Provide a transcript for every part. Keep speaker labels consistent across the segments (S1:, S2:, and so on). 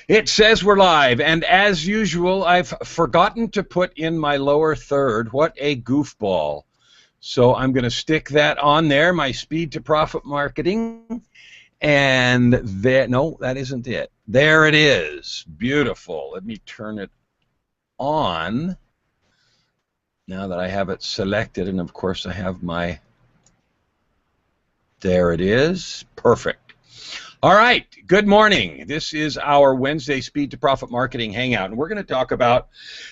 S1: It says we're live, and as usual, I've forgotten to put in my lower third. What a goofball. So I'm going to stick that on there, my speed to profit marketing, and there, no, that isn't it. There it is. Beautiful. Let me turn it on now that I have it selected, and of course I have my, there it is. Perfect. All right, good morning. This is our Wednesday Speed to Profit Marketing Hangout, and we're going to talk about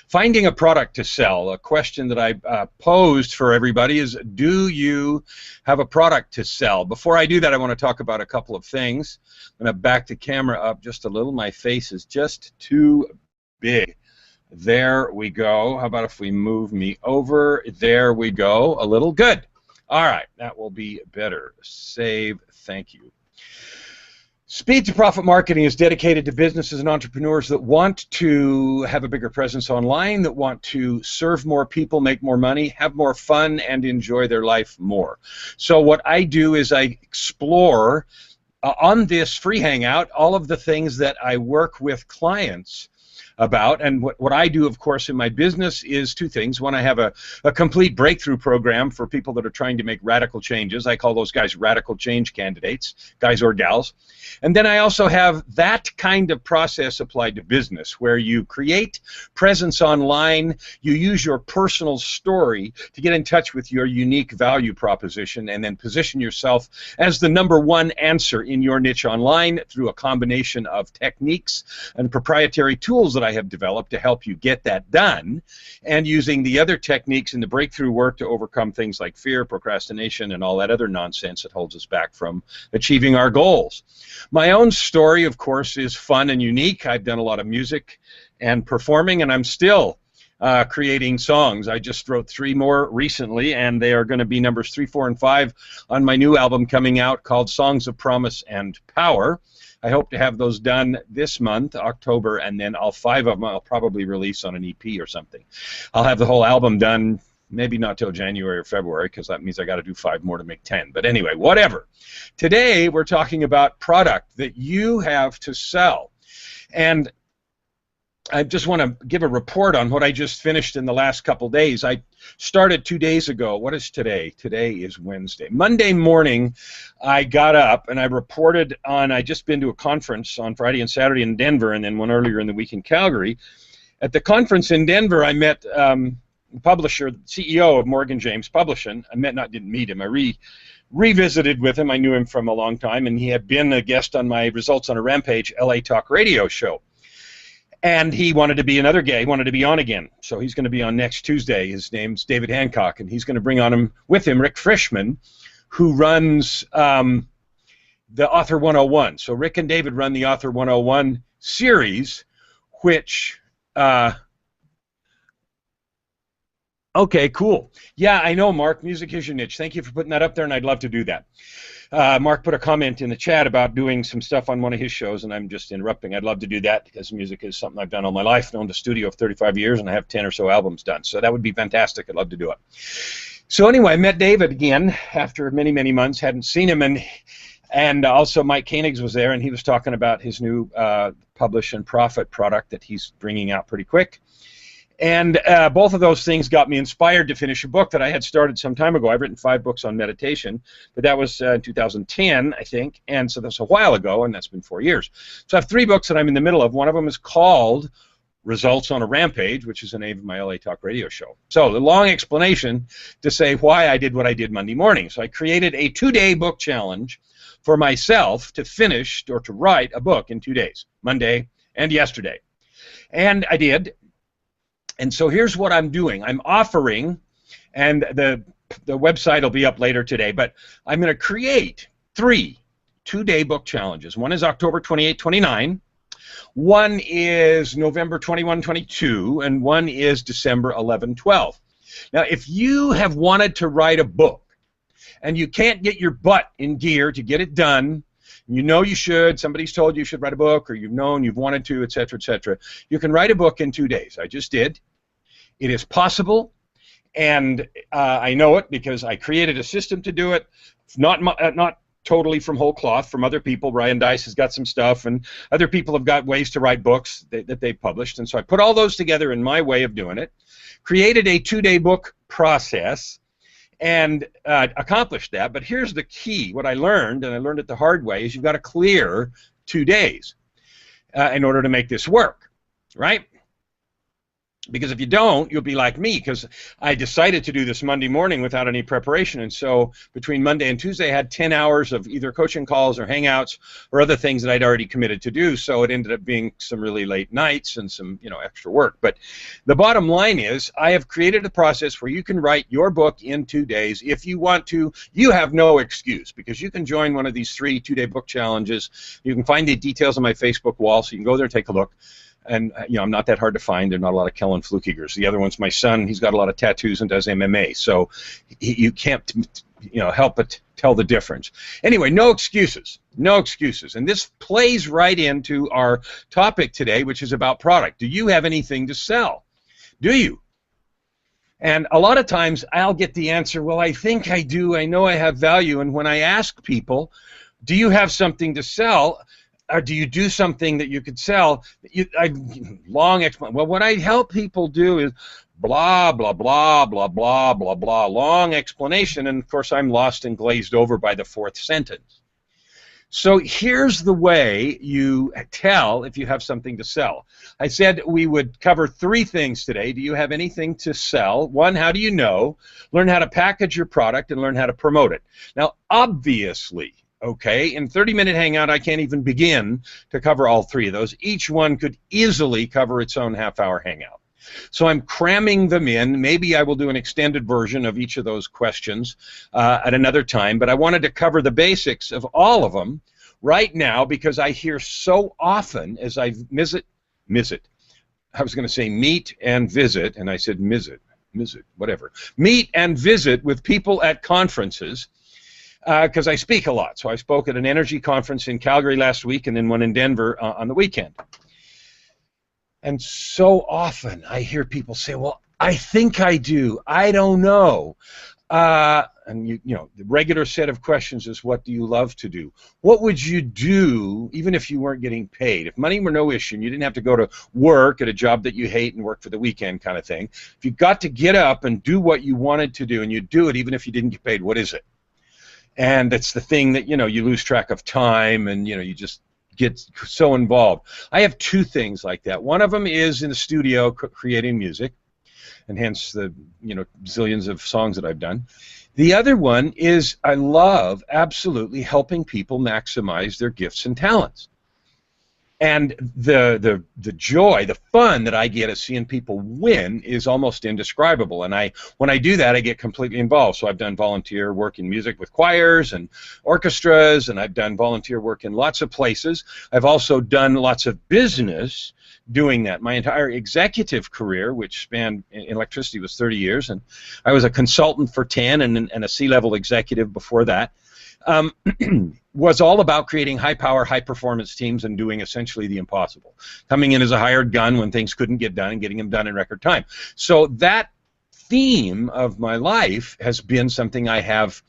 S1: finding a product to sell. A question that I posed for everybody is, do you have a product to sell? Before I do that, I want to talk about a couple of things. I'm going to back the camera up just a little. My face is just too big. There we go. How about if we move me over? There we go. A little. Good. All right, that will be better. Save. Thank you. Speed to Profit Marketing is dedicated to businesses and entrepreneurs that want to have a bigger presence online, that want to serve more people, make more money, have more fun, and enjoy their life more. So what I do is I explore on this free hangout all of the things that I work with clients about. And what I do, of course, in my business is two things. One, I have a complete breakthrough program for people that are trying to make radical changes. I call those guys radical change candidates, guys or gals. And then I also have that kind of process applied to business, where you create presence online, you use your personal story to get in touch with your unique value proposition, and then position yourself as the #1 answer in your niche online through a combination of techniques and proprietary tools that I have developed to help you get that done, and using the other techniques in the breakthrough work to overcome things like fear, procrastination, and all that other nonsense that holds us back from achieving our goals. My own story, of course, is fun and unique. I've done a lot of music and performing, and I'm still creating songs. I just wrote 3 more recently, and they are going to be numbers 3, 4, and 5 on my new album coming out called Songs of Promise and Power. I hope to have those done this month, October, and then 5 of them I'll probably release on an EP or something. I'll have the whole album done maybe not till January or February, because that means I got to do 5 more to make 10. But anyway, whatever. Today we're talking about product that you have to sell. And I just want to give a report on what I just finished in the last couple days. I started 2 days ago. What is today? Today is Wednesday. Monday morning, I got up and I reported on, I just been to a conference on Friday and Saturday in Denver, and then one earlier in the week in Calgary. At the conference in Denver, I met publisher, CEO of Morgan James Publishing. Didn't meet him. I revisited with him. I knew him from a long time, and he had been a guest on my Results on a Rampage LA Talk radio show. And he wanted to be another guy. He wanted to be on again. So he's going to be on next Tuesday. His name's David Hancock, and he's going to bring with him Rick Frischman, who runs the Author 101. So Rick and David run the Author 101 series, which okay, cool. Yeah, I know, Mark. Music is your niche. Thank you for putting that up there, and I'd love to do that. Mark put a comment in the chat about doing some stuff on one of his shows, and I'm just interrupting. I'd love to do that because music is something I've done all my life. I owned a studio of 35 years, and I have 10 or so albums done. So that would be fantastic. I'd love to do it. So anyway, I met David again after many, many months. Hadn't seen him, and also Mike Koenigs was there, and he was talking about his new Publish and Profit product that he's bringing out pretty quick. And both of those things got me inspired to finish a book that I had started some time ago. I've written 5 books on meditation, but that was 2010, I think, and so that's a while ago, and that's been 4 years. So I have 3 books that I'm in the middle of. One of them is called Results on a Rampage, which is the name of my LA Talk radio show. So the long explanation to say why I did what I did Monday morning. So I created a 2-day book challenge for myself to finish or to write a book in 2 days, Monday and yesterday. And I did. And so here's what I'm doing. I'm offering, and the website will be up later today, but I'm going to create 3 2-day book challenges. One is October 28, 29. One is November 21, 22, and one is December 11, 12. Now, if you have wanted to write a book and you can't get your butt in gear to get it done, you know you should, somebody's told you should write a book, or you've known, you've wanted to, etc., you can write a book in 2 days. I just did. It is possible, and I know it because I created a system to do it. Not totally from whole cloth from other people. Ryan Dice has got some stuff, and other people have got ways to write books that they've published. And so I put all those together in my way of doing it, created a 2-day book process, and accomplished that. But here's the key. What I learned, and I learned it the hard way, is you've got to clear 2 days in order to make this work, right? Because if you don't, you'll be like me, because I decided to do this Monday morning without any preparation. And so between Monday and Tuesday, I had 10 hours of either coaching calls or hangouts or other things that I'd already committed to do. So it ended up being some really late nights and some, extra work. But the bottom line is I have created a process where you can write your book in 2 days. If you want to, you have no excuse, because you can join one of these 3 2-day book challenges. You can find the details on my Facebook wall, so you can go there and take a look. And, I'm not that hard to find. There are not a lot of Kellen Flukigers. The other one's my son. He's got a lot of tattoos and does MMA. So you can't, help but tell the difference. Anyway, no excuses. No excuses. And this plays right into our topic today, which is about product. Do you have anything to sell? Do you? And a lot of times I'll get the answer, well, I think I do. I know I have value. And when I ask people, do you have something to sell? Or do you do something that you could sell? Long explanation. Well, what I help people do is blah, blah, blah, blah, blah, blah, blah, long explanation, and of course I'm lost and glazed over by the 4th sentence. So here's the way you tell if you have something to sell. I said we would cover 3 things today. Do you have anything to sell? 1, how do you know? Learn how to package your product and learn how to promote it. Now, obviously, okay, in 30-minute Hangout, I can't even begin to cover all 3 of those. Each one could easily cover its own half-hour Hangout. So I'm cramming them in. Maybe I will do an extended version of each of those questions at another time, but I wanted to cover the basics of all of them right now, because I hear so often as I visit, I was going to say meet and visit, and I said visit, whatever. Meet and visit with people at conferences, because I speak a lot. So I spoke at an energy conference in Calgary last week and then one in Denver on the weekend. And so often I hear people say, well, I think I do. I don't know. And the regular set of questions is, what do you love to do? What would you do even if you weren't getting paid? If money were no issue and you didn't have to go to work at a job that you hate and work for the weekend kind of thing, if you got to get up and do what you wanted to do and you do it even if you didn't get paid, what is it? And it's the thing that, you lose track of time and, you just get so involved. I have 2 things like that. One of them is in the studio creating music, and hence the, zillions of songs that I've done. The other one is I love absolutely helping people maximize their gifts and talents. And the joy, the fun that I get of seeing people win is almost indescribable. And when I do that, I get completely involved. So I've done volunteer work in music with choirs and orchestras, and I've done volunteer work in lots of places. I've also done lots of business doing that. My entire executive career, which spanned in electricity, was 30 years, and I was a consultant for 10 and a C-level executive before that. Was all about creating high-power, high-performance teams and doing essentially the impossible. Coming in as a hired gun when things couldn't get done and getting them done in record time. So that theme of my life has been something I have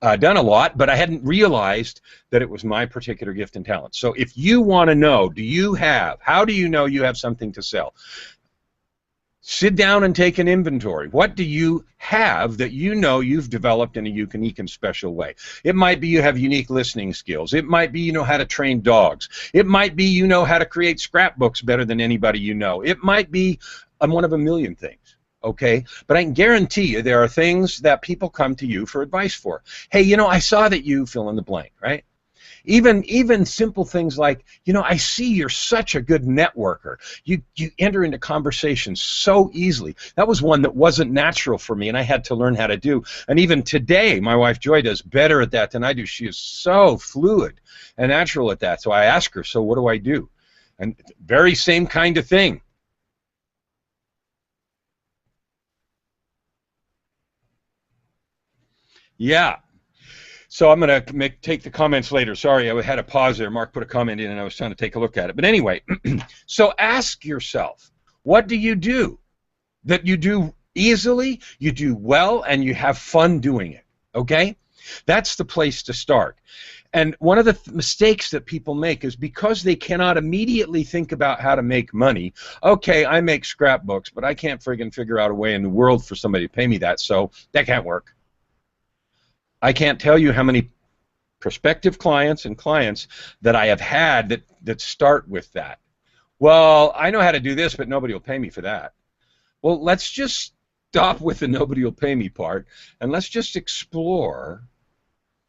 S1: done a lot, but I hadn't realized that it was my particular gift and talent. So if you want to know, how do you know you have something to sell? Sit down and take an inventory. What do you have that you've developed in a unique and special way? It might be you have unique listening skills. It might be you know how to train dogs. It might be you know how to create scrapbooks better than anybody you know. It might be one of a million things, okay? But I can guarantee you there are things that people come to you for advice for. Hey, I saw that you fill in the blank, right? Even simple things like, I see you're such a good networker. You enter into conversations so easily. That was one that wasn't natural for me, and I had to learn how to do. And even today, my wife Joy does better at that than I do. She is so fluid and natural at that. So I ask her, so what do I do? And very same kind of thing. Yeah. So I'm going to take the comments later. Sorry, I had a pause there. Mark put a comment in, and I was trying to take a look at it. But anyway, so ask yourself, what do you do that you do easily, you do well, and you have fun doing it, okay? That's the place to start. And one of the mistakes that people make is because they cannot immediately think about how to make money. Okay, I make scrapbooks, but I can't friggin' figure out a way in the world for somebody to pay me that, so that can't work. I can't tell you how many prospective clients and clients that I have had that start with that. Well, I know how to do this, but nobody will pay me for that. Well, let's just stop with the nobody will pay me part, and let's just explore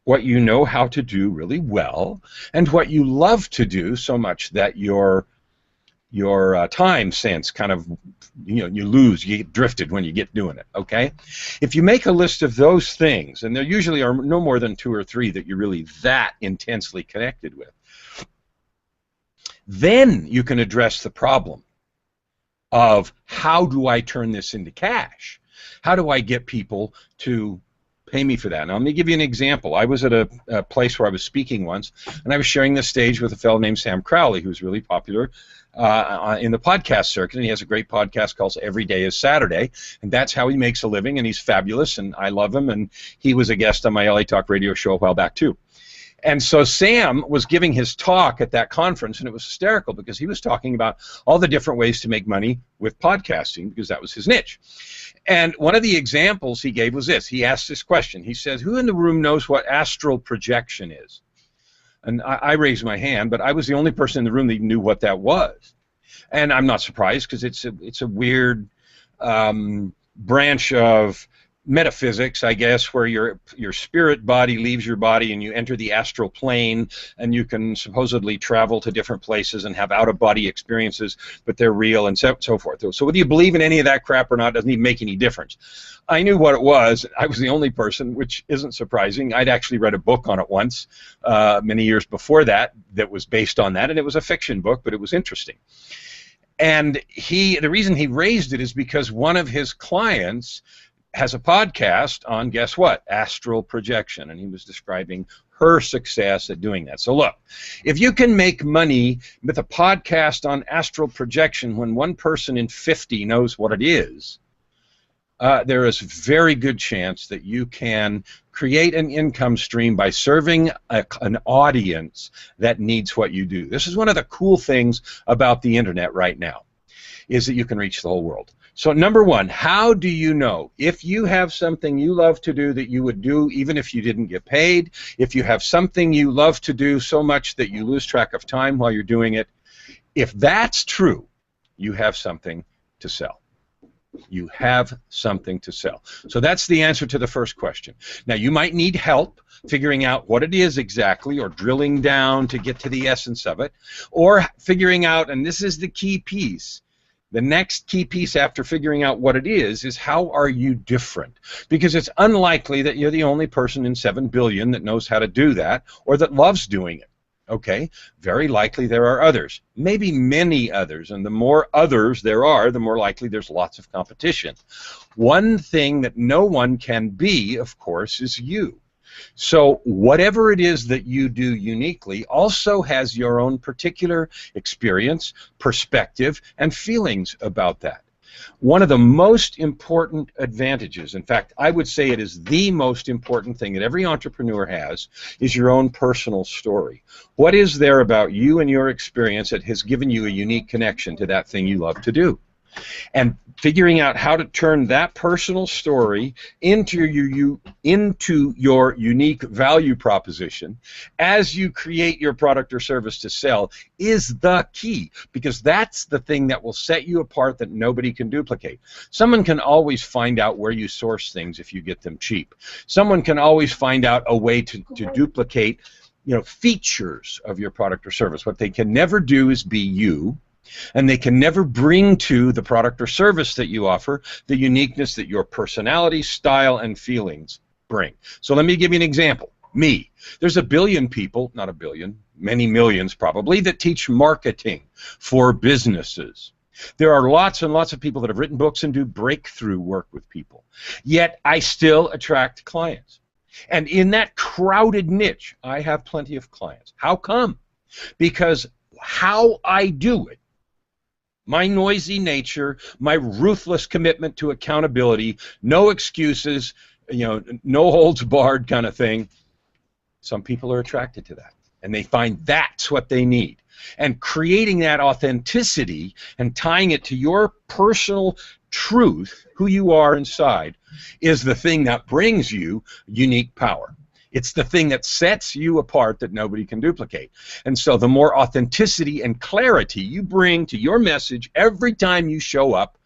S1: what you know how to do really well and what you love to do so much that your time sense kind of, you get drifted when you get doing it, okay? If you make a list of those things, and there usually are no more than 2 or 3 that you're really that intensely connected with, then you can address the problem of how do I turn this into cash? How do I get people to pay me for that? Now, let me give you an example. I was at a place where I was speaking once, and I was sharing the stage with a fellow named Sam Crowley, who's really popular in the podcast circuit, and he has a great podcast called Every Day is Saturday, and that's how he makes a living, and he's fabulous, and I love him, and he was a guest on my LA Talk radio show a while back, too. And so Sam was giving his talk at that conference, and it was hysterical because he was talking about all the different ways to make money with podcasting because that was his niche. And one of the examples he gave was this. He asked this question. He says, who in the room knows what astral projection is? And I raised my hand, but I was the only person in the room that knew what that was. And I'm not surprised because it's a weird branch of metaphysics, I guess, where your spirit body leaves your body and you enter the astral plane, and you can supposedly travel to different places and have out-of-body experiences, but they're real and so forth. So whether you believe in any of that crap or not doesn't even make any difference. I knew what it was. I was the only person, which isn't surprising. I'd actually read a book on it once, many years before that was based on that, and it was a fiction book, but it was interesting. And the reason he raised it is because one of his clients has a podcast on, guess what, astral projection, and he was describing her success at doing that. So look, if you can make money with a podcast on astral projection when one person in 50 knows what it is, there is a very good chance that you can create an income stream by serving an audience that needs what you do. This is one of the cool things about the internet right now, is that you can reach the whole world. So number one, how do you know if you have something you love to do that you would do even if you didn't get paid, if you have something you love to do so much that you lose track of time while you're doing it? If that's true, you have something to sell. You have something to sell. So that's the answer to the first question. Now, you might need help figuring out what it is exactly, or drilling down to get to the essence of it, or figuring out, and this is the key piece, the next key piece after figuring out what it is how are you different? Because it's unlikely that you're the only person in 7 billion that knows how to do that or that loves doing it. Okay? Very likely there are others. Maybe many others. And the more others there are, the more likely there's lots of competition. One thing that no one can be, of course, is you. So whatever it is that you do uniquely also has your own particular experience, perspective, and feelings about that. One of the most important advantages, in fact, I would say it is the most important thing that every entrepreneur has, is your own personal story. What is there about you and your experience that has given you a unique connection to that thing you love to do? And figuring out how to turn that personal story into your unique value proposition as you create your product or service to sell is the key, because that's the thing that will set you apart that nobody can duplicate. Someone can always find out where you source things if you get them cheap. Someone can always find out a way to duplicate, features of your product or service. What they can never do is be you. And they can never bring to the product or service that you offer the uniqueness that your personality, style, and feelings bring. So let me give you an example. Me. There's a billion people, not a billion, many millions probably, that teach marketing for businesses. There are lots and lots of people that have written books and do breakthrough work with people. Yet I still attract clients. And in that crowded niche, I have plenty of clients. How come? Because how I do it, my noisy nature, my ruthless commitment to accountability, no excuses, no holds barred kind of thing, some people are attracted to that, and they find that's what they need. And creating that authenticity and tying it to your personal truth, who you are inside, is the thing that brings you unique power. It's the thing that sets you apart that nobody can duplicate. And so the more authenticity and clarity you bring to your message every time you show up,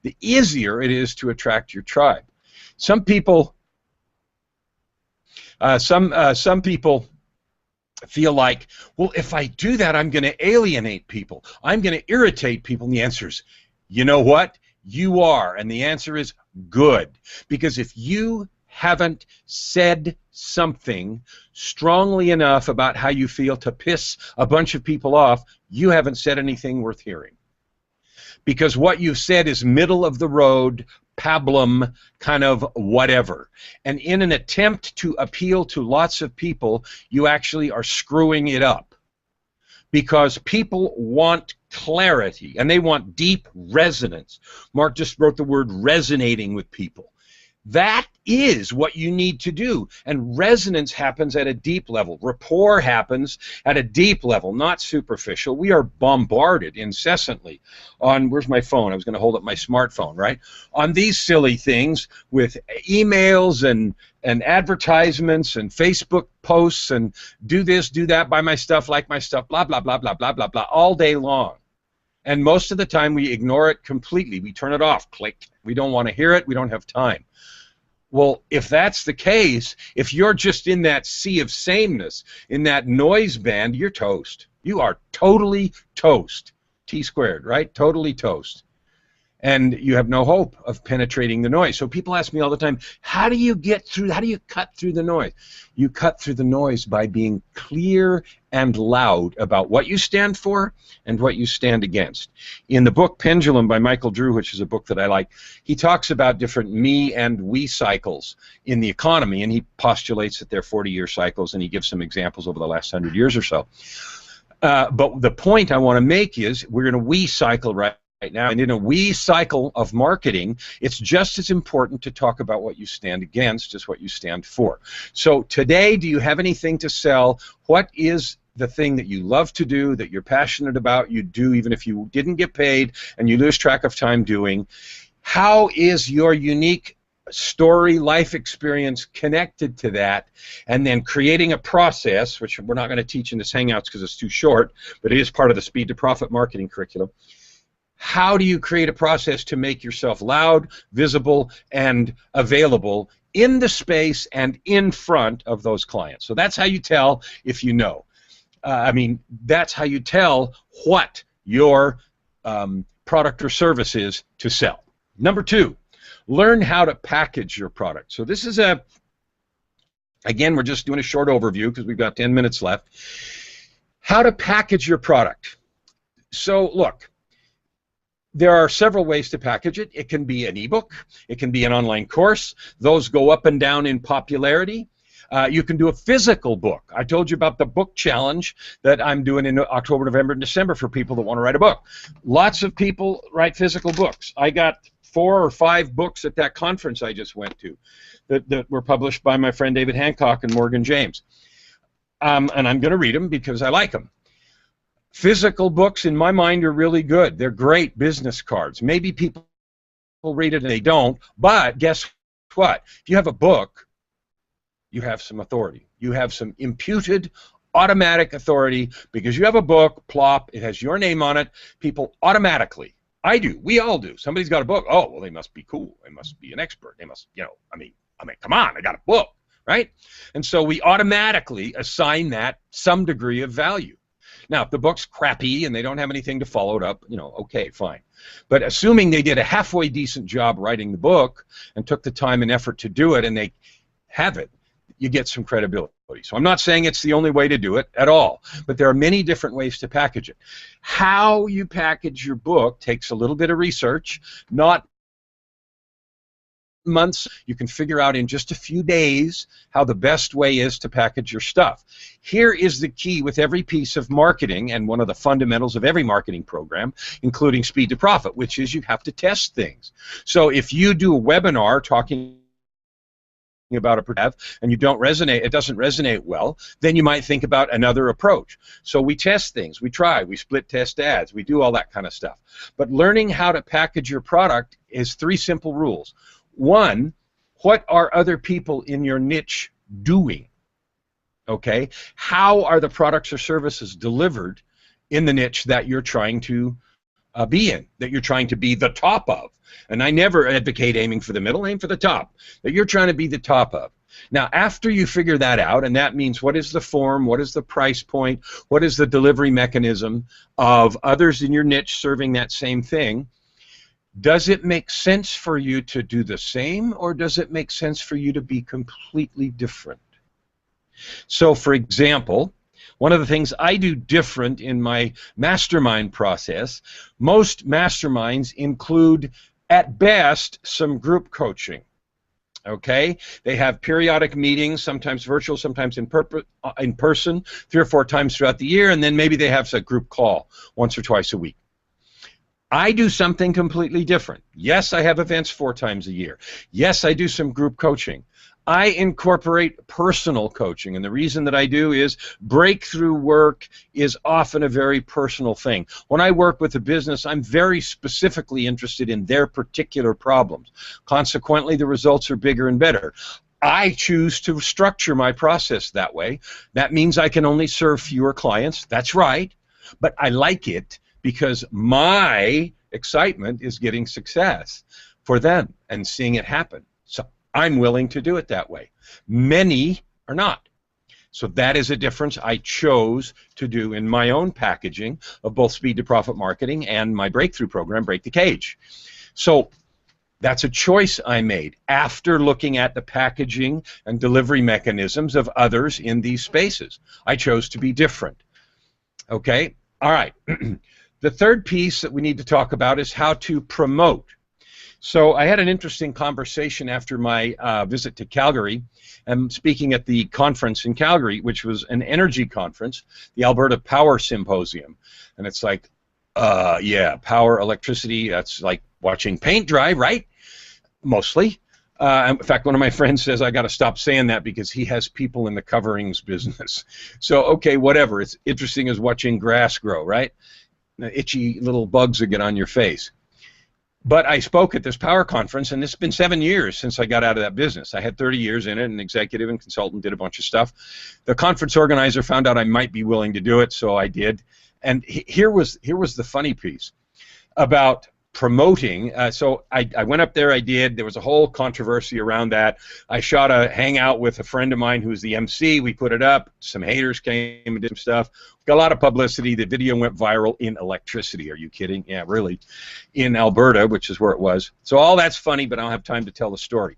S1: the easier it is to attract your tribe. Some people feel like, well, if I do that, I'm going to alienate people. I'm going to irritate people. And the answer is, you know what? You are. And the answer is good. Because if you haven't said something strongly enough about how you feel to piss a bunch of people off, you haven't said anything worth hearing. Because what you've said is middle of the road, pablum, kind of whatever. And in an attempt to appeal to lots of people, you actually are screwing it up. Because people want clarity, and they want deep resonance. Mark just wrote the word resonating with people. That is what you need to do. And resonance happens at a deep level. Rapport happens at a deep level, not superficial. We are bombarded incessantly on, where's my phone? I was going to hold up my smartphone, right? On these silly things with emails and advertisements and Facebook posts and do this, do that, buy my stuff, like my stuff, blah, blah, blah, blah, blah, blah, blah, all day long. And most of the time we ignore it completely. We turn it off, click. We don't want to hear it. We don't have time. Well, if that's the case, if you're just in that sea of sameness, in that noise band, you're toast. You are totally toast. T squared, right? Totally toast. And you have no hope of penetrating the noise. So people ask me all the time, how do you get through, how do you cut through the noise? You cut through the noise by being clear and loud about what you stand for and what you stand against. In the book Pendulum by Michael Drew, which is a book that I like, he talks about different me and we cycles in the economy, and he postulates that they're 40-year cycles, and he gives some examples over the last 100 years or so. But the point I want to make is we're in a we cycle right now, and in a we cycle of marketing, it's just as important to talk about what you stand against as what you stand for. So today, do you have anything to sell? What is the thing that you love to do, that you're passionate about, you do even if you didn't get paid and you lose track of time doing? How is your unique story, life experience connected to that? And then creating a process, which we're not going to teach in this Hangouts because it's too short, but it is part of the Speed to Profit marketing curriculum. How do you create a process to make yourself loud, visible, and available in the space and in front of those clients? So that's how you tell if you know. That's how you tell what your product or service is to sell. Number two, learn how to package your product. So this is again, we're just doing a short overview because we've got 10 minutes left. How to package your product. So look, there are several ways to package it. It can be an ebook. It can be an online course. Those go up and down in popularity. You can do a physical book. I told you about the book challenge that I'm doing in October, November, and December for people that want to write a book. Lots of people write physical books. I got 4 or 5 books at that conference I just went to that were published by my friend David Hancock and Morgan James. And I'm going to read them because I like them. Physical books, in my mind, are really good. They're great business cards. Maybe people read it and they don't, but guess what? If you have a book, you have some authority. You have some imputed automatic authority because you have a book, plop, it has your name on it. People automatically, I do, we all do. Somebody's got a book. Oh, well, they must be cool. They must be an expert. They must, I mean, come on, I got a book, right? And so we automatically assign that some degree of value. Now, if the book's crappy and they don't have anything to follow it up, okay, fine. But assuming they did a halfway decent job writing the book and took the time and effort to do it and they have it, you get some credibility. So I'm not saying it's the only way to do it at all, but there are many different ways to package it. How you package your book takes a little bit of research, not months. You can figure out in just a few days how the best way is to package your stuff. Here is the key with every piece of marketing and one of the fundamentals of every marketing program, including Speed to Profit, which is you have to test things. So if you do a webinar talking about a product and you don't resonate, it doesn't resonate well, then you might think about another approach. So we test things, we try, we split test ads, we do all that kind of stuff. But learning how to package your product is 3 simple rules. 1, what are other people in your niche doing? Okay, how are the products or services delivered in the niche that you're trying to be in, that you're trying to be the top of? And I never advocate aiming for the middle, aim for the top, that you're trying to be the top of. Now, after you figure that out, and that means what is the form, what is the price point, what is the delivery mechanism of others in your niche serving that same thing, does it make sense for you to do the same, or does it make sense for you to be completely different? So, for example, one of the things I do different in my mastermind process, most masterminds include, at best, some group coaching. Okay? They have periodic meetings, sometimes virtual, sometimes in person, 3 or 4 times throughout the year, and then maybe they have a group call once or twice a week. I do something completely different. Yes, I have events 4 times a year. Yes, I do some group coaching. I incorporate personal coaching, and the reason that I do is breakthrough work is often a very personal thing. When I work with a business, I'm very specifically interested in their particular problems. Consequently, the results are bigger and better. I choose to structure my process that way. That means I can only serve fewer clients. That's right, but I like it because my excitement is getting success for them and seeing it happen. So I'm willing to do it that way. Many are not. So that is a difference I chose to do in my own packaging of both Speed to Profit Marketing and my breakthrough program, Break the Cage. So that's a choice I made after looking at the packaging and delivery mechanisms of others in these spaces. I chose to be different. Okay? All right. The third piece that we need to talk about is how to promote. So I had an interesting conversation after my visit to Calgary. I'm speaking at the conference in Calgary, which was an energy conference, the Alberta Power Symposium. And it's like, yeah, power, electricity, that's like watching paint dry, right? Mostly. In fact, one of my friends says I got to stop saying that because he has people in the coverings business. So, okay, whatever. It's interesting as watching grass grow, right? The itchy little bugs that get on your face. But I spoke at this power conference, and it's been 7 years since I got out of that business. I had 30 years in it, an executive and consultant, did a bunch of stuff. The conference organizer found out I might be willing to do it, so I did. And here was the funny piece about promoting. So I went up there, I did. There was a whole controversy around that. I shot a Hangout with a friend of mine who's the MC. We put it up. Some haters came and did some stuff. Got a lot of publicity. The video went viral in electricity. Are you kidding? Yeah, really. In Alberta, which is where it was. So all that's funny, but I don't have time to tell the story.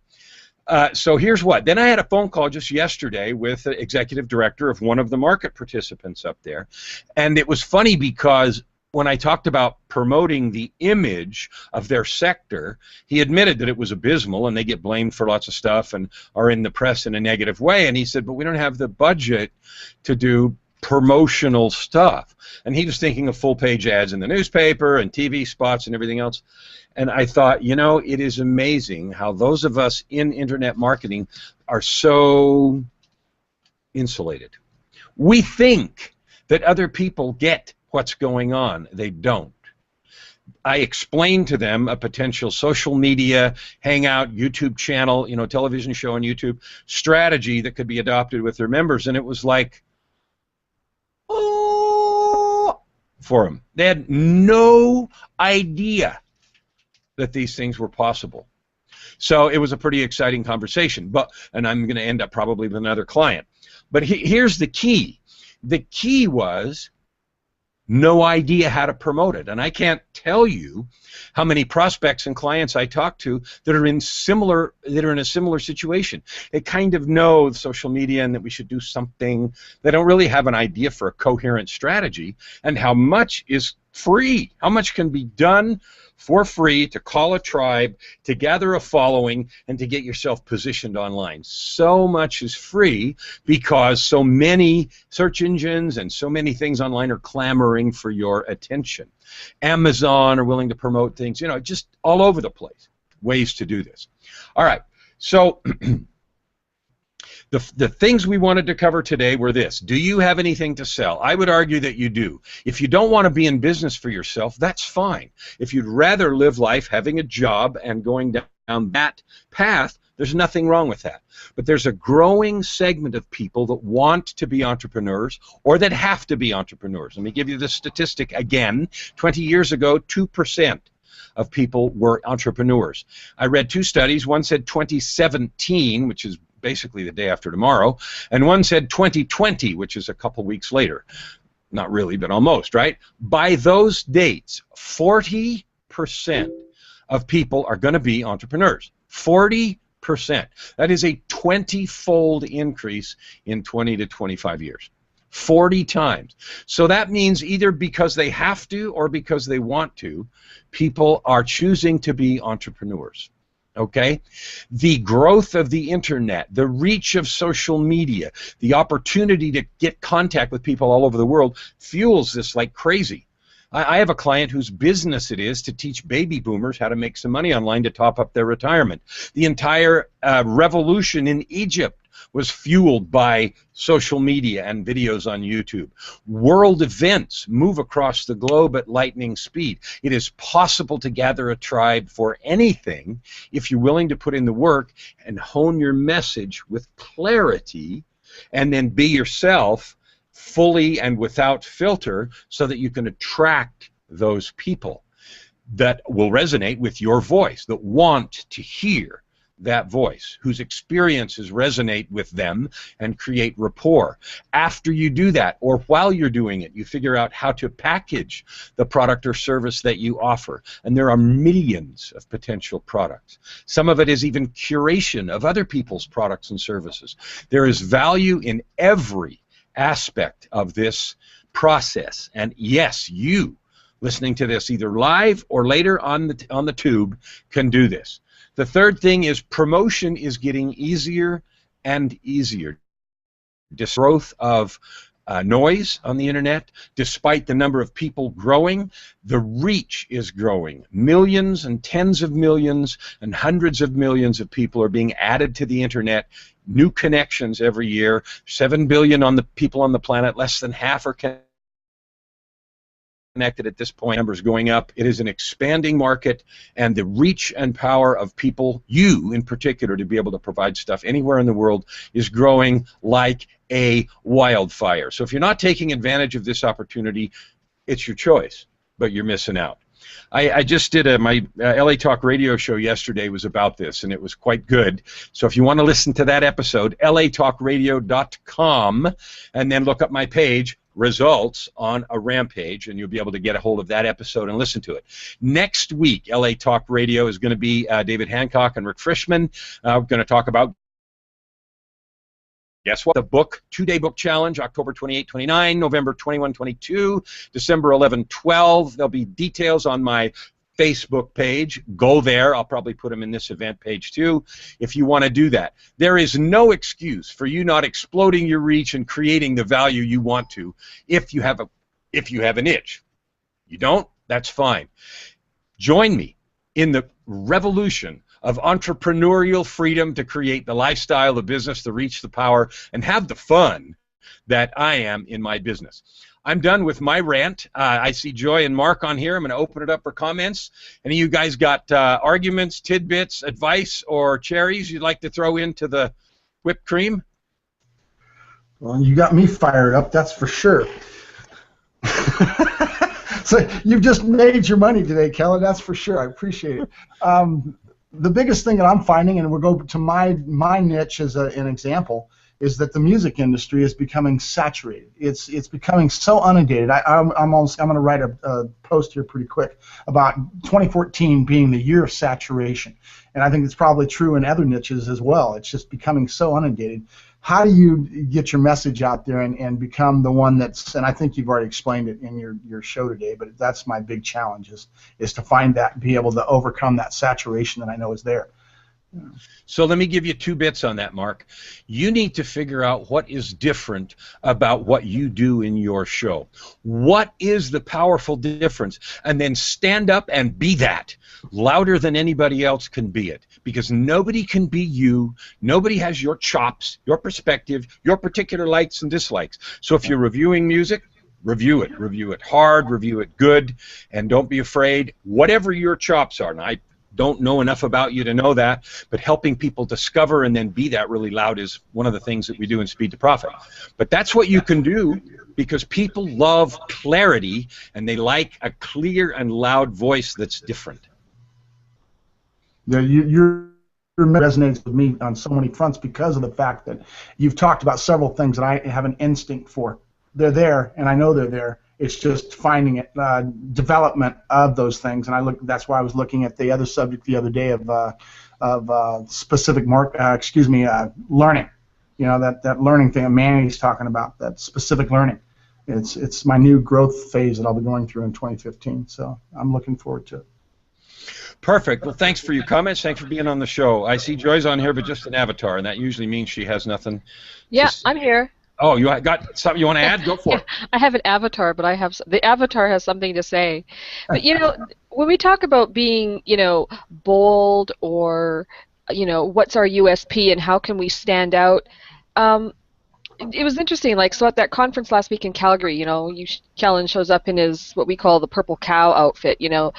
S1: So here's what. Then I had a phone call just yesterday with the executive director of one of the market participants up there. And it was funny because when I talked about promoting the image of their sector, he admitted that it was abysmal and they get blamed for lots of stuff and are in the press in a negative way. And he said, but we don't have the budget to do promotional stuff. And he was thinking of full-page ads in the newspaper and TV spots and everything else. And I thought, you know, it is amazing how those of us in internet marketing are so insulated. We think that other people get what's going on. They don't. I explained to them a potential social media, Hangout, YouTube channel, you know, television show on YouTube, strategy that could be adopted with their members, and it was like, oh, for them. They had no idea that these things were possible. So it was a pretty exciting conversation, and I'm going to end up probably with another client. But here's the key. The key was no idea how to promote it. And I can't tell you how many prospects and clients I talk to that are in a similar situation. They kind of know social media and that we should do something. They don't really have an idea for a coherent strategy and how much is free, how much can be done for free to call a tribe, to gather a following, and to get yourself positioned online. So much is free because so many search engines and so many things online are clamoring for your attention. Amazon are willing to promote things, you know, just all over the place. Ways to do this. All right, so The things we wanted to cover today were this. Do you have anything to sell? I would argue that you do. If you don't want to be in business for yourself, that's fine. If you'd rather live life having a job and going down that path, there's nothing wrong with that. But there's a growing segment of people that want to be entrepreneurs or that have to be entrepreneurs. Let me give you the statistic again. 20 years ago, 2% of people were entrepreneurs. I read two studies. One said 2017, which is basically the day after tomorrow, and one said 2020, which is a couple weeks later. Not really, but almost, right? By those dates, 40% of people are going to be entrepreneurs. 40%. That is a 20-fold increase in 20 to 25 years. 40 times. So that means either because they have to or because they want to, people are choosing to be entrepreneurs. Okay? The growth of the internet, the reach of social media, the opportunity to get contact with people all over the world fuels this like crazy. I have a client whose business it is to teach baby boomers how to make some money online to top up their retirement. The entire revolution in Egypt was fueled by social media and videos on YouTube. World events move across the globe at lightning speed. It is possible to gather a tribe for anything if you're willing to put in the work and hone your message with clarity and then be yourself fully and without filter so that you can attract those people that will resonate with your voice, that want to hear that voice, whose experiences resonate with them and create rapport. After you do that, or while you're doing it, you figure out how to package the product or service that you offer. And there are millions of potential products. Some of it is even curation of other people's products and services. There is value in every aspect of this process. And yes, you, listening to this either live or later on the tube, can do this. The third thing is promotion is getting easier and easier. This growth of noise on the internet, despite the number of people growing, the reach is growing. Millions and tens of millions and hundreds of millions of people are being added to the internet. New connections every year. 7 billion on the people on the planet. Less than half are connected at this point. Numbers going up. It is an expanding market, and the reach and power of people, you in particular, to be able to provide stuff anywhere in the world is growing like a wildfire. So if you're not taking advantage of this opportunity, it's your choice, but you're missing out. I just did my LA Talk radio show yesterday was about this, and it was quite good. So if you want to listen to that episode, latalkradio.com, and then look up my page, Results on a Rampage, and you'll be able to get a hold of that episode and listen to it. Next week, LA Talk Radio is going to be David Hancock and Rick Frischman. We're going to talk about, guess what? The book, 2-day book challenge, October 28, 29, November 21, 22, December 11, 12. There'll be details on my Facebook page. Go there. I'll probably put them in this event page too if you want to do that. There is no excuse for you not exploding your reach and creating the value you want to if you have an itch. You don't? That's fine. Join me in the revolution of entrepreneurial freedom to create the lifestyle, the business, the reach, the power, and have the fun that I am in my business. I'm done with my rant. I see Joy and Mark on here. I'm going to open it up for comments. Any of you guys got arguments, tidbits, advice, or cherries you'd like to throw into the whipped cream?
S2: Well, you got me fired up, that's for sure. So you've just made your money today, Kelly, that's for sure. I appreciate it. The biggest thing that I'm finding, and we'll go to my niche as an example, is that the music industry is becoming saturated. It's becoming so inundated. I'm going to write a post here pretty quick about 2014 being the year of saturation, and I think it's probably true in other niches as well. It's just becoming so inundated. How do you get your message out there and become the one that's, and I think you've already explained it in your show today, but that's my big challenge is to find that, be able to overcome that saturation that I know is there.
S1: So let me give you 2 bits on that, Mark. You need to figure out what is different about what you do in your show. What is the powerful difference? And then stand up and be that, louder than anybody else can be it. Because nobody can be you. Nobody has your chops, your perspective, your particular likes and dislikes. So if you're reviewing music, review it. Review it hard, review it good, and don't be afraid. Whatever your chops are, and I don't know enough about you to know that, but helping people discover and then be that really loud is one of the things that we do in Speed to Profit. But that's what you can do, because people love clarity and they like a clear and loud voice that's different.
S2: Yeah, your resonates with me on so many fronts because of the fact that you've talked about several things that I have an instinct for. They're there, and I know they're there. It's just finding it, development of those things, and that's why I was looking at the other subject the other day of specific learning. You know, that learning thing that Manny's talking about, that specific learning. It's my new growth phase that I'll be going through in 2015. So I'm looking forward to it.
S1: Perfect. Well, thanks for your comments. Thanks for being on the show. I see Joy's on here, but just an avatar, and that usually means she has nothing.
S3: Yeah, I'm here.
S1: Oh, you got something you want to add? Go for it.
S3: I have an avatar, but the avatar has something to say. But you know, when we talk about being, you know, bold, or, you know, what's our USP and how can we stand out, it was interesting. Like, so at that conference last week in Calgary, you know, Kellen shows up in his what we call the purple cow outfit, you know,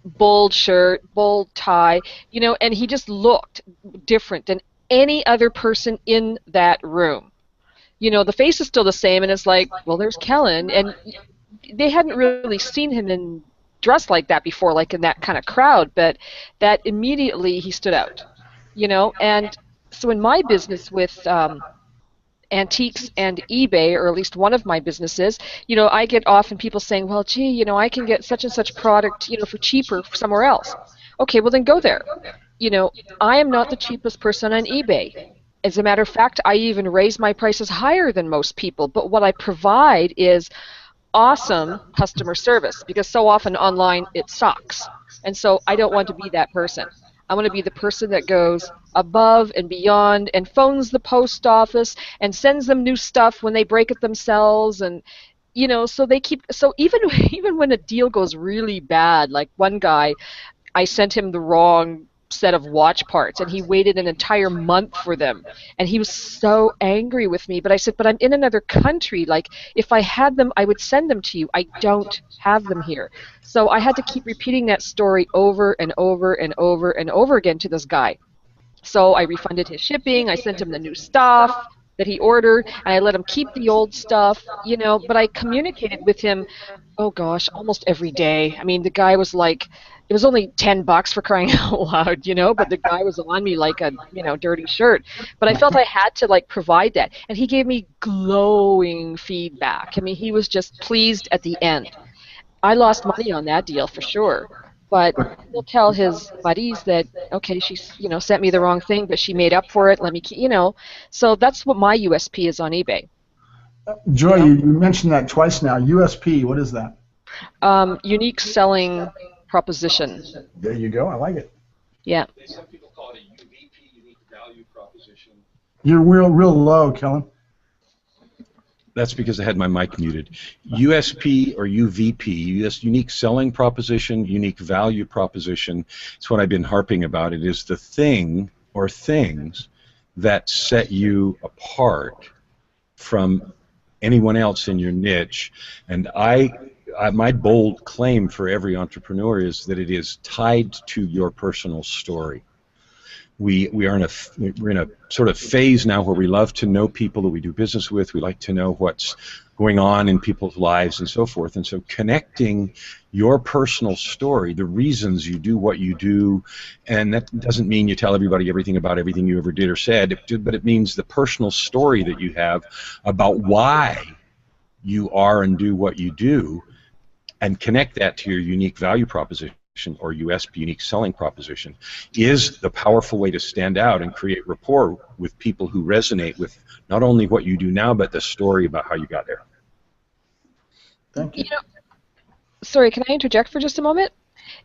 S3: bold shirt, bold tie, you know, and he just looked different than any other person in that room. You know, the face is still the same, and it's like, well, there's Kellen, and they hadn't really seen him dressed like that before, like in that kind of crowd, but that immediately he stood out, you know. And so in my business with antiques and eBay, or at least one of my businesses, you know, I get often people saying, well, gee, you know, I can get such and such product, you know, for cheaper somewhere else. Okay, well then go there. You know, I am not the cheapest person on eBay. As a matter of fact, I even raise my prices higher than most people, but what I provide is awesome customer service, because so often online it sucks. And so I don't want to be that person. I want to be the person that goes above and beyond and phones the post office and sends them new stuff when they break it themselves, and you know, so even when a deal goes really bad, like one guy, I sent him the wrong set of watch parts and he waited an entire month for them, and he was so angry with me. But I said, but I'm in another country, like if I had them I would send them to you. I don't have them here. So I had to keep repeating that story over and over and over and over again to this guy. So I refunded his shipping, I sent him the new stuff that he ordered, and I let him keep the old stuff, you know, but I communicated with him, oh gosh, almost every day. I mean, the guy was like, it was only $10 for crying out loud, you know, but the guy was on me like a, you know, dirty shirt. But I felt I had to like provide that, and he gave me glowing feedback. I mean, he was just pleased at the end. I lost money on that deal for sure, but he'll tell his buddies that, okay, she's, you know, sent me the wrong thing, but she made up for it. Let me, you know. So that's what my USP is on eBay.
S2: Joy, you mentioned that twice now. USP, what is that?
S3: Unique selling proposition.
S2: There you go. I like it.
S3: Yeah.
S1: Some people call it a UVP, unique value proposition.
S2: You're real low, Kellen.
S1: That's because I had my mic muted. USP or UVP, that's unique selling proposition, unique value proposition. It's what I've been harping about. It is the thing or things that set you apart from anyone else in your niche. And my bold claim for every entrepreneur is that it is tied to your personal story. We're in a sort of phase now where we love to know people that we do business with. We like to know what's going on in people's lives and so forth. And so connecting your personal story, the reasons you do what you do, and that doesn't mean you tell everybody everything about everything you ever did or said, but it means the personal story that you have about why you are and do what you do, and connect that to your unique value proposition or USP, unique selling proposition, is the powerful way to stand out and create rapport with people who resonate with not only what you do now, but the story about how you got there.
S2: Thank you.
S3: You know, sorry, can I interject for just a moment?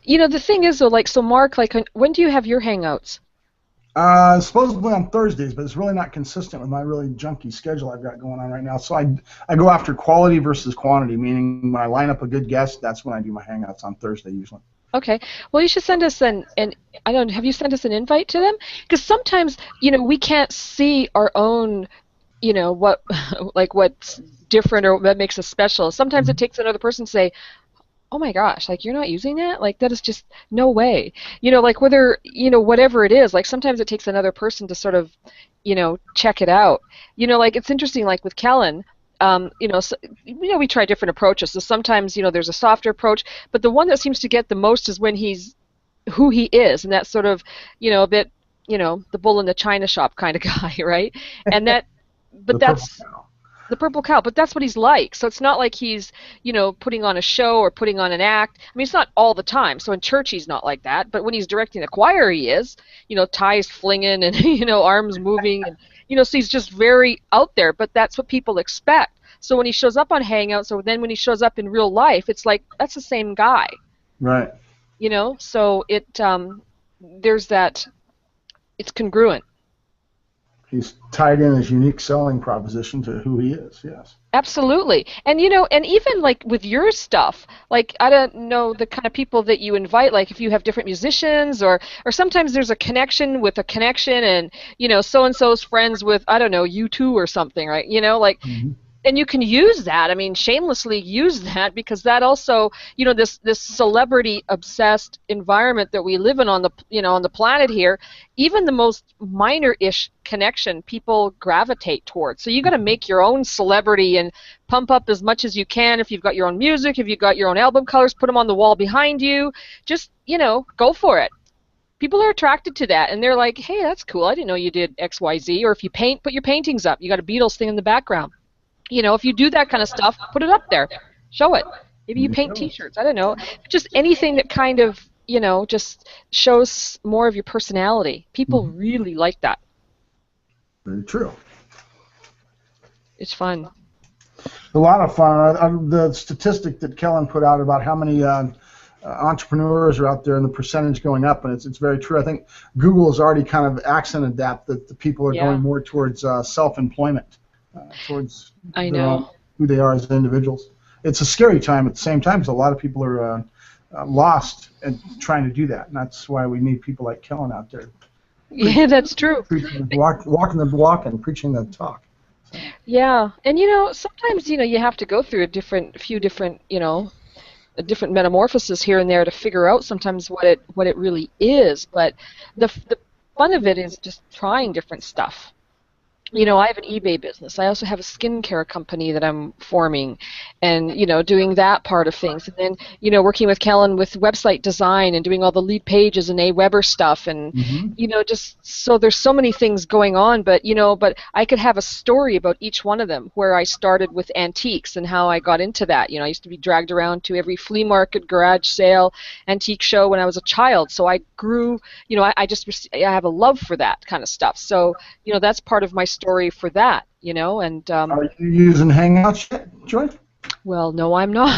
S3: You know, the thing is, though, like, so Mark, like, when do you have your Hangouts?
S2: Supposedly on Thursdays, but it's really not consistent with my really junky schedule I've got going on right now. So I go after quality versus quantity, meaning when I line up a good guest, that's when I do my Hangouts on Thursday usually.
S3: Okay. Well, you should send us I don't, have you sent us an invite to them? Because sometimes, we can't see our own, what, like what's different or what makes us special. Sometimes it takes another person to say, oh my gosh, like you're not using that? Like that is just no way. Like whether, whatever it is, like sometimes it takes another person to sort of, check it out. Like it's interesting, like with Kellen, we try different approaches. So sometimes, there's a softer approach, but the one that seems to get the most is when he's who he is, and that's sort of, a bit, the bull in the china shop kind of guy, right? And that, but that's the purple cow, but that's what he's like. So it's not like he's, putting on a show or putting on an act. I mean, it's not all the time. So in church he's not like that, but when he's directing the choir he is, ties flinging and, arms moving, and, so he's just very out there, but that's what people expect. So when he shows up on Hangouts, or then when he shows up in real life, it's like, that's the same guy.
S2: Right.
S3: So it, there's that, it's congruent.
S2: He's tied in his unique selling proposition to who he is, yes.
S3: Absolutely. And and even like with your stuff, like I don't know the kind of people that you invite, like if you have different musicians or sometimes there's a connection with a connection and so and so's friends with, I don't know, U2 or something, right? Like and you can use that, I mean, shamelessly use that, because that also, this celebrity obsessed environment that we live in on the on the planet here, even the most minor-ish connection people gravitate towards. So you got to make your own celebrity and pump up as much as you can. If you've got your own music, if you've got your own album colors, put them on the wall behind you. Just, go for it. People are attracted to that, and they're like, hey, that's cool. I didn't know you did X, Y, Z. Or if you paint, put your paintings up. You got a Beatles thing in the background. If you do that kind of stuff, put it up there. Show it. Maybe you paint T-shirts. I don't know. Just anything that kind of, just shows more of your personality. People really like that.
S2: Very true.
S3: It's fun.
S2: A lot of fun. The statistic that Kellen put out about how many entrepreneurs are out there and the percentage going up, and it's very true. I think Google has already kind of accented that the people are going more towards self-employment. Towards who they are as individuals. It's a scary time at the same time because a lot of people are lost and trying to do that, and that's why we need people like Kellen out there.
S3: Yeah, that's true.
S2: Walking the walk and preaching the talk. So.
S3: Yeah, and sometimes you have to go through a few different different metamorphoses here and there to figure out sometimes what it really is. But the fun of it is just trying different stuff. I have an eBay business. I also have a skincare company that I'm forming and, doing that part of things. And then, working with Kellen with website design and doing all the lead pages and Aweber stuff. And, just so there's so many things going on. But, but I could have a story about each one of them where I started with antiques and how I got into that. I used to be dragged around to every flea market, garage sale, antique show when I was a child. So I grew, I have a love for that kind of stuff. So, that's part of my story for that, and
S2: are you using Hangouts yet, Joy?
S3: Well, no, I'm not.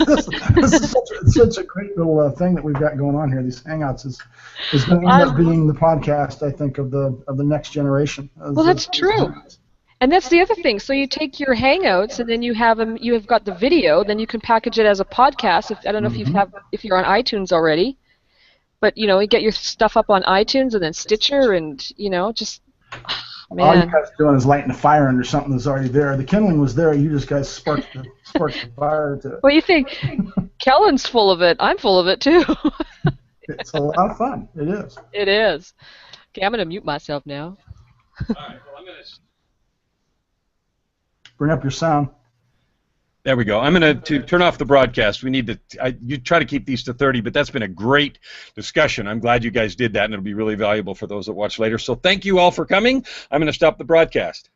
S2: this is such a great little thing that we've got going on here. These Hangouts is going to end up being the podcast, I think, of the next generation.
S3: Well, that's true. And that's the other thing. So you take your Hangouts and then you have got the video. Then you can package it as a podcast. I don't know if you're on iTunes already, but you get your stuff up on iTunes and then Stitcher and just. Man.
S2: All you guys are doing is lighting a fire under something that's already there. The kindling was there. You just guys sparked the fire to it.
S3: What do you think? Kellen's full of it. I'm full of it too.
S2: It's a lot of fun. It is.
S3: It is. Okay, I'm going to mute myself now.
S1: All right. Well, I'm going to
S2: bring up your sound.
S1: There we go. I'm going to turn off the broadcast. We need to. You try to keep these to 30, but that's been a great discussion. I'm glad you guys did that, and it'll be really valuable for those that watch later. So thank you all for coming. I'm going to stop the broadcast.